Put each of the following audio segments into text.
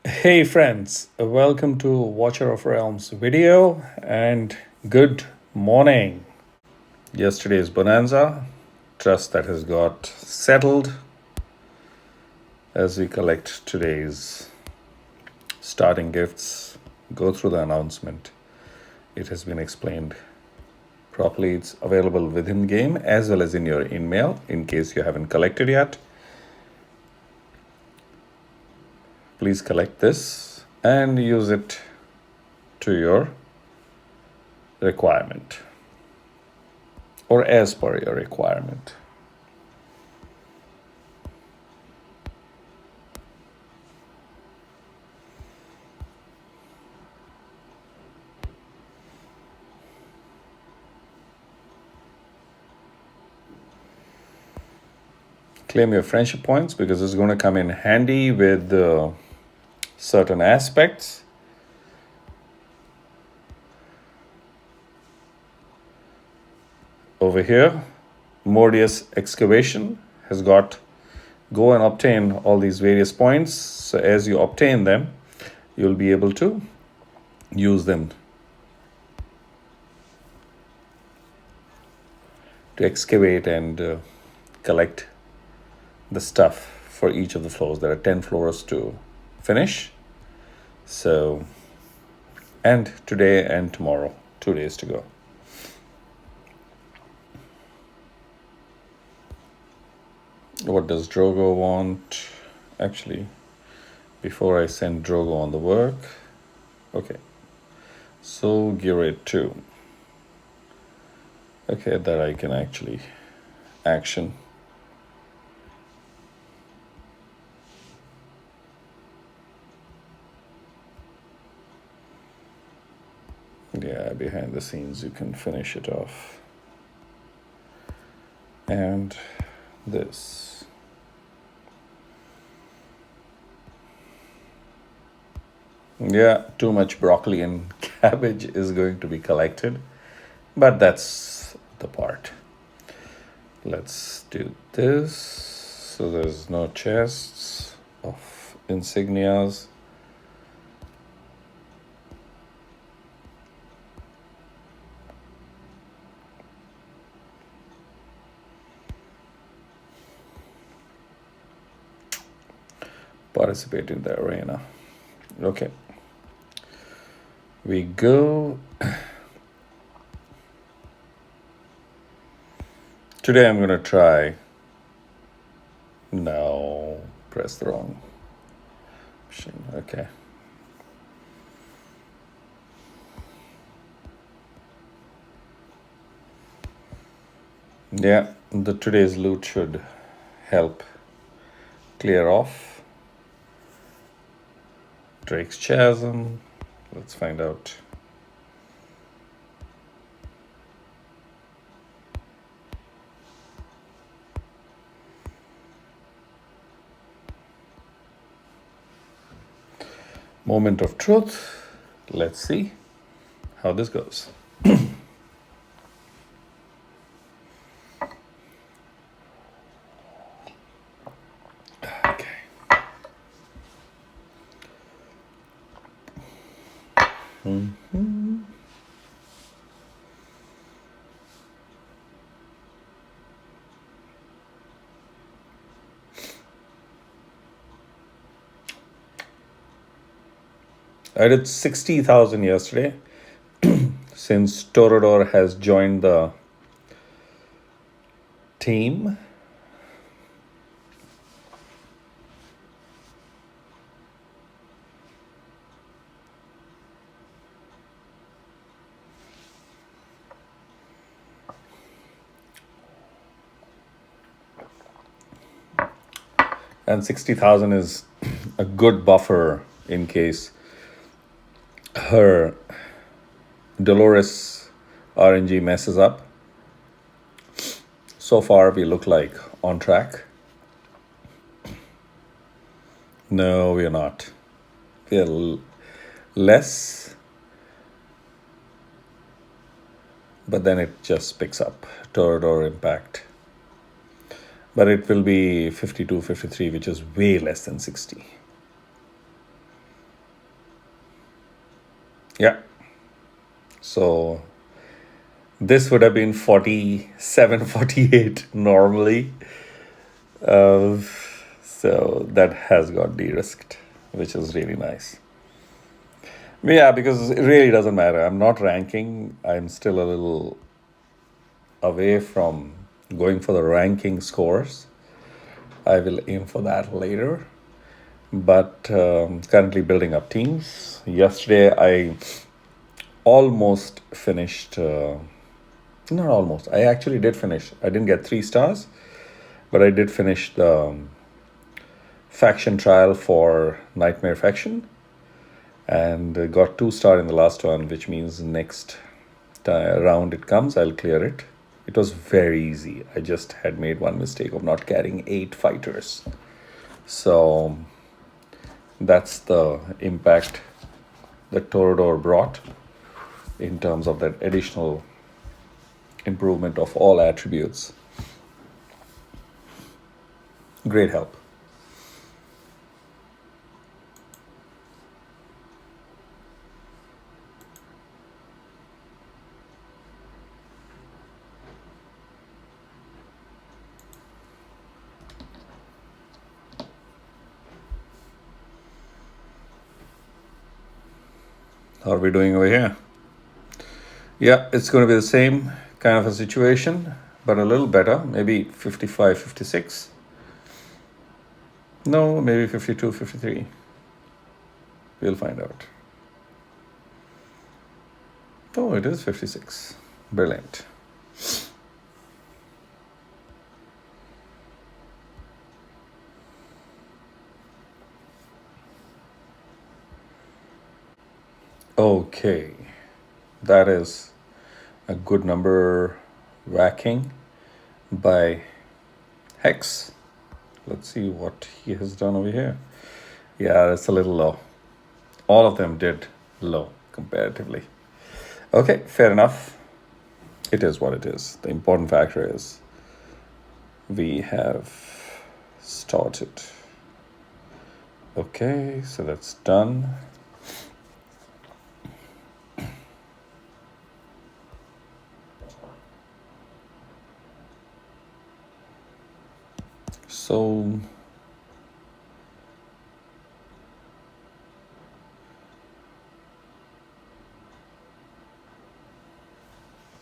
Hey friends, welcome to Watcher of Realms video and good morning. Yesterday's bonanza, trust that has got settled as we collect today's starting gifts, go through the announcement. It has been explained properly. It's available within game as well as in your in-mail in case you haven't collected yet. Please collect this and use it to your requirement or as per your requirement. Claim your friendship points because it's going to come in handy with certain aspects. Over here, Mordius Excavation has got go and obtain all these various points. So as you obtain them, you'll be able to use them to excavate and collect the stuff for each of the floors. There are 10 floors to finish. So, and today and tomorrow, 2 days to go. What does Drogo want? Actually, before I send Drogo on the work, okay. So Gyrate 2. Okay, that I can actually action. Yeah, behind the scenes you can finish it off. And this. Yeah, too much broccoli and cabbage is going to be collected, but that's the part. Let's do this. So there's no chests of insignias. Participate in the arena. Okay. We go. Today I'm going to try. No, press the wrong option. Okay. Yeah, today's loot should help clear off Drake's Chasm. Let's find out. Moment of truth. Let's see how this goes. Okay. I did 60,000 yesterday since Torador has joined the team. And 60,000 is a good buffer in case her Dolores RNG messes up. So far, we look like on track. No, we are not. We are less, but then it just picks up Torador impact. But it will be 52, 53, which is way less than 60. Yeah. So this would have been 47, 48 normally. Uh, so that has got de-risked, which is really nice. Yeah, because it really doesn't matter. I'm not ranking. I'm still a little away from going for the ranking scores. I will aim for that later. But currently building up teams. Yesterday, I almost finished. Not almost. I actually did finish. I didn't get 3 stars, but I did finish the faction trial for Nightmare Faction and got 2 star in the last one, which means next round it comes, I'll clear it. It was very easy. I just had made one mistake of not carrying 8 fighters. So that's the impact that Torador brought in terms of that additional improvement of all attributes. Great help. How are we doing over here? Yeah, it's going to be the same kind of a situation, but a little better. Maybe 55, 56. No, maybe 52, 53. We'll find out. Oh, it is 56. Brilliant. Okay, that is a good number whacking by Hex. Let's see what he has done over here. Yeah, it's a little low. All of them did low comparatively. Okay, fair enough. It is what it is. The important factor is we have started. Okay, so that's done. So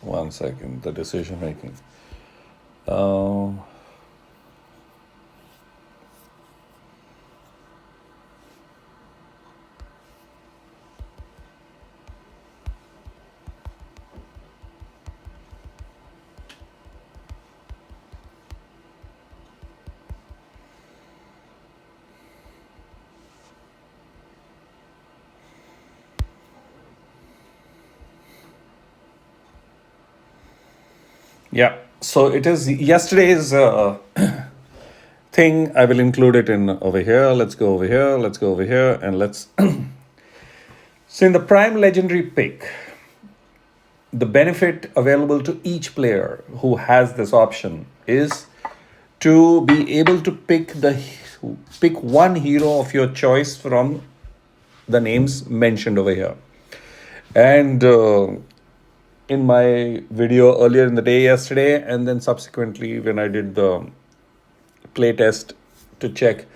one second, the decision making. Yeah, so it is yesterday's thing. I will include it in over here. Let's go over here. Let's go over here, and let's. So in the Prime Legendary pick, the benefit available to each player who has this option is to be able to pick one hero of your choice from the names mentioned over here. And in my video earlier in the day yesterday, and then subsequently when I did the playtest to check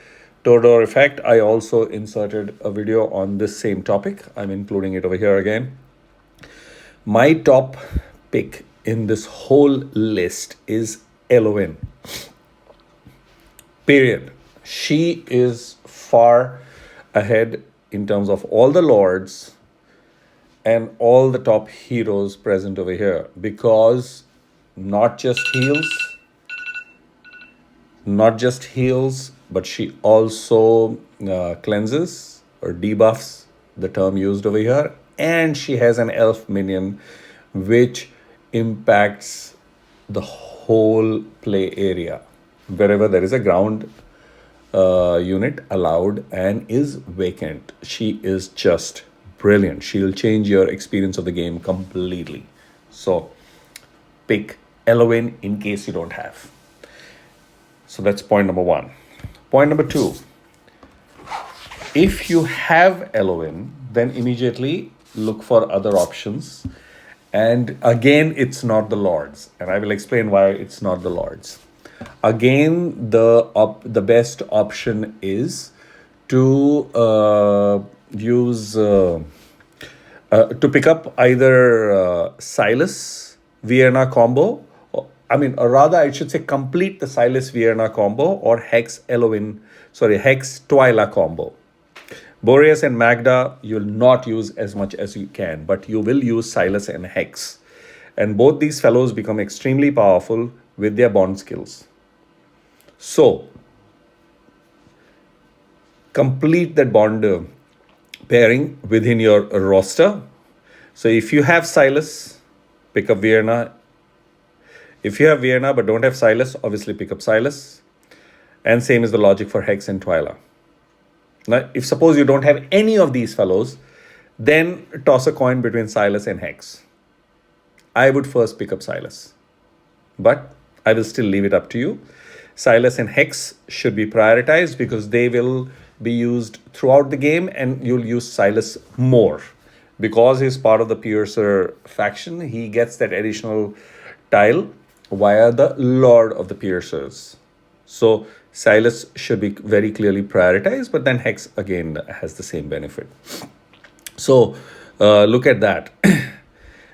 Torador effect, I also inserted a video on this same topic. I'm including it over here again. My top pick in this whole list is Elowen. Period. She is far ahead in terms of all the lords and all the top heroes present over here, because not just heals, but she also cleanses or debuffs, the term used over here, and she has an elf minion which impacts the whole play area wherever there is a ground unit allowed and is vacant. She is just brilliant. She'll change your experience of the game completely. So pick Elowen in case you don't have. So that's point number one. Point number two, if you have Elowen, then immediately look for other options. And again, it's not the Lords. And I will explain why it's not the Lords. Again, the best option is to use to pick up either Silas Vienna combo. Or rather, I should say complete the Silas Vienna combo or Hex Twyla combo. Boreas and Magda, you'll not use as much as you can, but you will use Silas and Hex. And both these fellows become extremely powerful with their bond skills. So, complete that bond pairing within your roster. So, if you have Silas, pick up Vienna. If you have Vienna but don't have Silas, obviously pick up Silas. And same is the logic for Hex and Twyla. Now, if suppose you don't have any of these fellows, then toss a coin between Silas and Hex. I would first pick up Silas, but I will still leave it up to you. Silas and Hex should be prioritized because they will be used throughout the game, and you'll use Silas more. Because he's part of the Piercer faction, he gets that additional tile via the Lord of the Piercers. So Silas should be very clearly prioritized, but then Hex again has the same benefit. So look at that.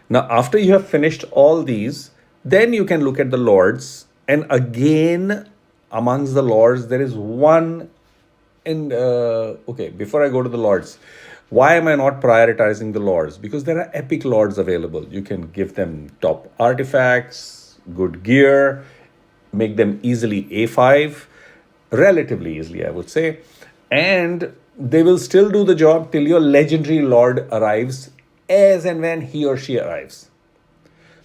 Now, after you have finished all these, then you can look at the Lords. And again, amongst the Lords, there is one. And okay, before I go to the Lords, why am I not prioritizing the Lords? Because there are epic Lords available. You can give them top artifacts, good gear, make them easily A5, relatively easily, I would say. And they will still do the job till your legendary Lord arrives, as and when he or she arrives.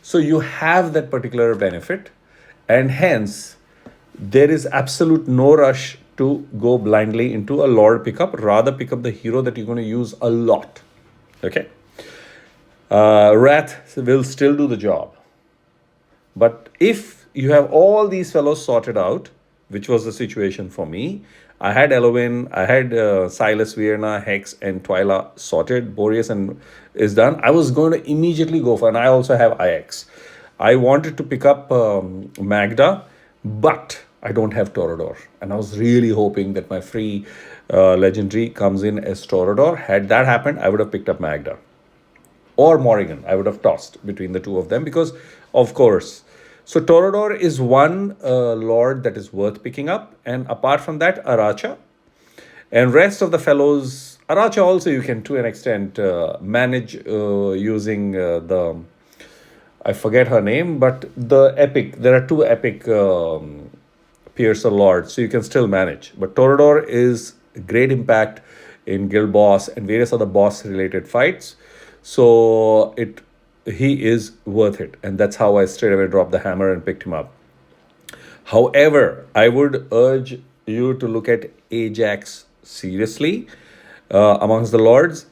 So you have that particular benefit, and hence there is absolute no rush to go blindly into a Lord pickup. Rather pick up the hero that you're going to use a lot. Okay. Wrath will still do the job. But if you have all these fellows sorted out, which was the situation for me, I had Elowen, I had Silas Vienna, Hex, and Twyla sorted. Boreas and is done. I was going to immediately go for, and I also have IX. I wanted to pick up Magda, but I don't have Toreador. And I was really hoping that my free legendary comes in as Toreador. Had that happened, I would have picked up Magda. Or Morrigan. I would have tossed between the two of them because, of course. So Toreador is one Lord that is worth picking up. And apart from that, Aracha. And rest of the fellows, Aracha also you can to an extent manage using I forget her name, but there are two epic Piercer Lords, so you can still manage. But Toreador is great impact in Guild Boss and various other boss related fights. So he is worth it. And that's how I straight away dropped the hammer and picked him up. However, I would urge you to look at Ajax seriously amongst the Lords.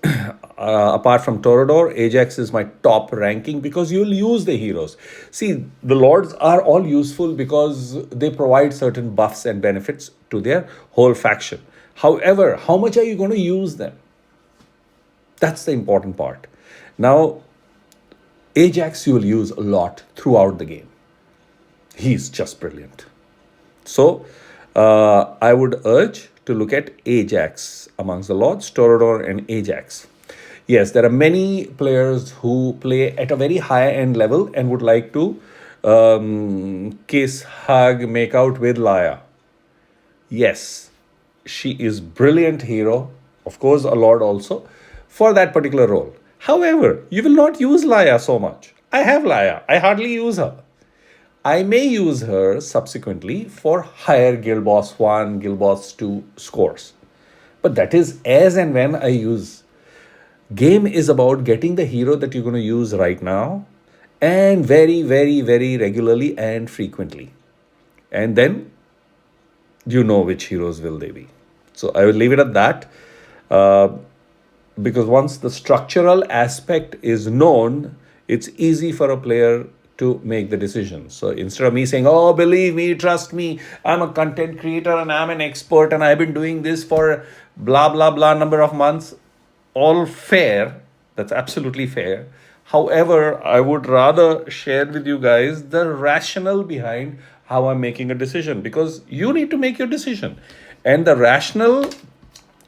Apart from Toreador, Ajax is my top ranking because you'll use the heroes. See, the Lords are all useful because they provide certain buffs and benefits to their whole faction. However, how much are you going to use them? That's the important part. Now, Ajax you will use a lot throughout the game. He's just brilliant. So, I would urge to look at Ajax amongst the Lords, Toreador and Ajax. Yes, there are many players who play at a very high end level and would like to kiss, hug, make out with Laia. Yes, she is brilliant hero, of course a Lord also, for that particular role. However, you will not use Laia so much. I have Laia. I hardly use her. I may use her subsequently for higher Guild Boss 1, Guild Boss 2 scores. But that is as and when I use. Game is about getting the hero that you're going to use right now and very, very, very regularly and frequently. And then you know which heroes will they be. So I will leave it at that. Because once the structural aspect is known, it's easy for a player to make the decision. So instead of me saying, oh, believe me, trust me, I'm a content creator and I'm an expert and I've been doing this for blah, blah, blah number of months, all fair. That's absolutely fair. However, I would rather share with you guys the rationale behind how I'm making a decision, because you need to make your decision. And the rationale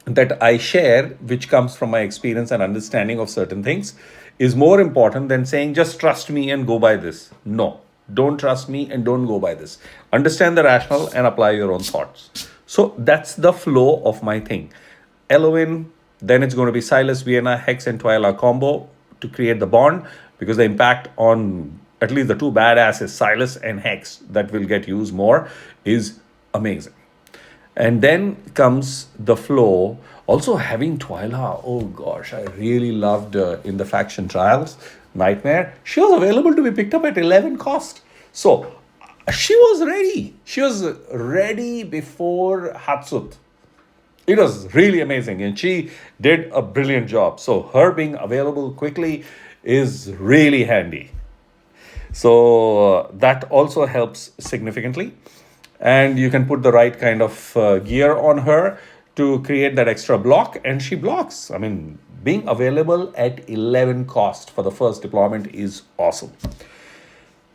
that I share, which comes from my experience and understanding of certain things, is more important than saying just trust me and go by this. No, don't trust me and don't go by this. Understand the rationale and apply your own thoughts. So that's the flow of my thing. Eloin, then it's going to be Silas, Vienna, Hex, and Twyla combo to create the bond, because the impact on at least the two badasses, Silas and Hex, that will get used more is amazing. And then comes the flow. Also, having Twyla, oh gosh, I really loved in the faction trials, Nightmare. She was available to be picked up at 11 cost. So she was ready. She was ready before Hatsut. It was really amazing, and she did a brilliant job. So her being available quickly is really handy. So that also helps significantly. And you can put the right kind of gear on her to create that extra block, and she blocks. I mean, being available at 11 cost for the first deployment is awesome.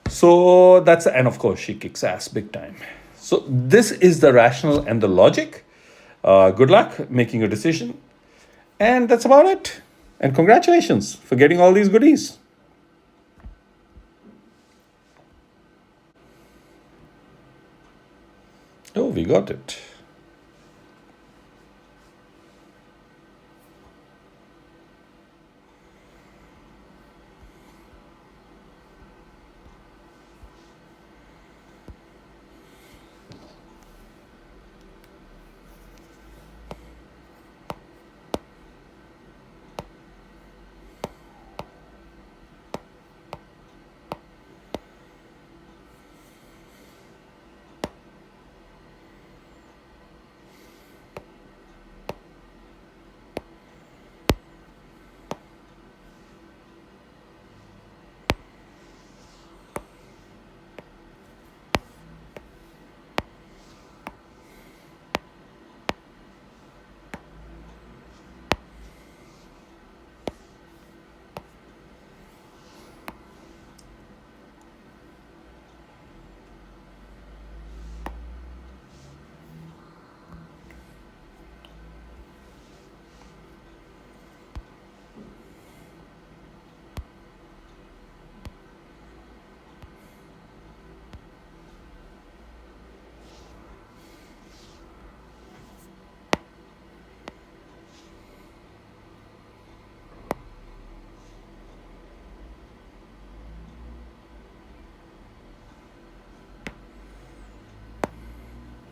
So that's, and of course, she kicks ass big time. So this is the rationale and the logic. Good luck making a decision. And that's about it. And congratulations for getting all these goodies. Oh, we got it.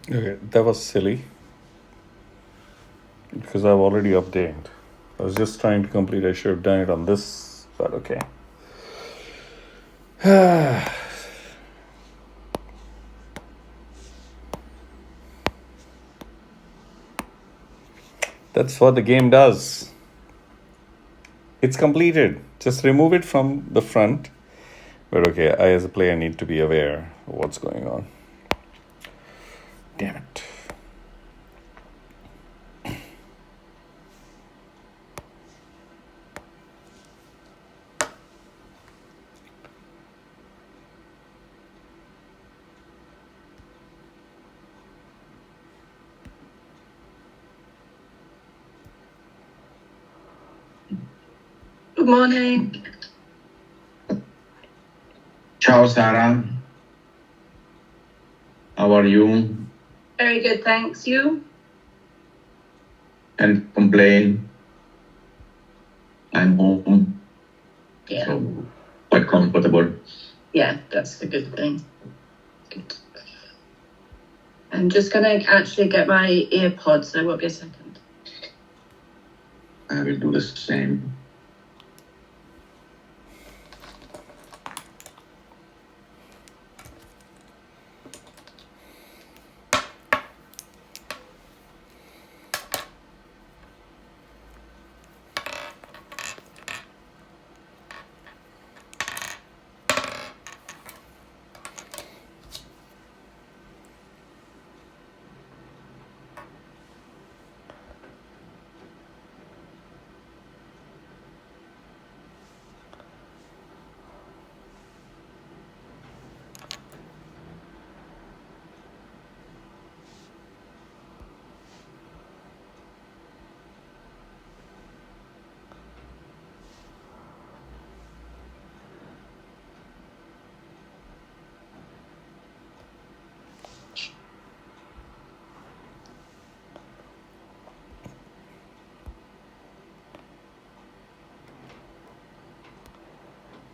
Okay, that was silly because I've already updated. I was just trying to complete. I should have done it on this, but okay. That's what the game does. It's completed. Just remove it from the front. But okay, I as a player need to be aware of what's going on. Damn it. Good morning. Ciao Sarah, how are you? Very good, thanks. You? And complain. I'm home, Yeah. so quite comfortable. Yeah, that's a good thing. Good. I'm just going to actually get my earpods, so it won't be a second. I will do the same.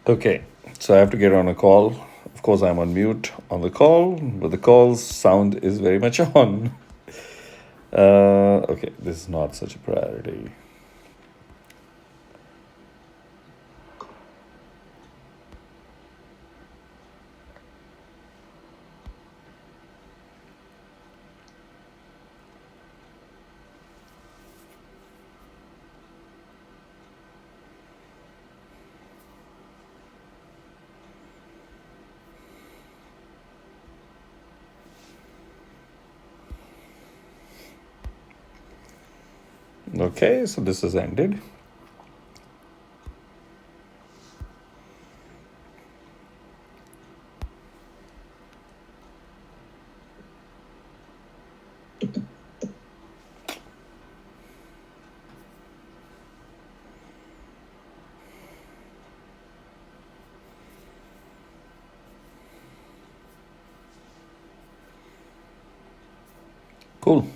Okay, so I have to get on a call. Of course, I'm on mute on the call, but the call's sound is very much on. Okay, this is not such a priority. Okay, so this has ended. Cool.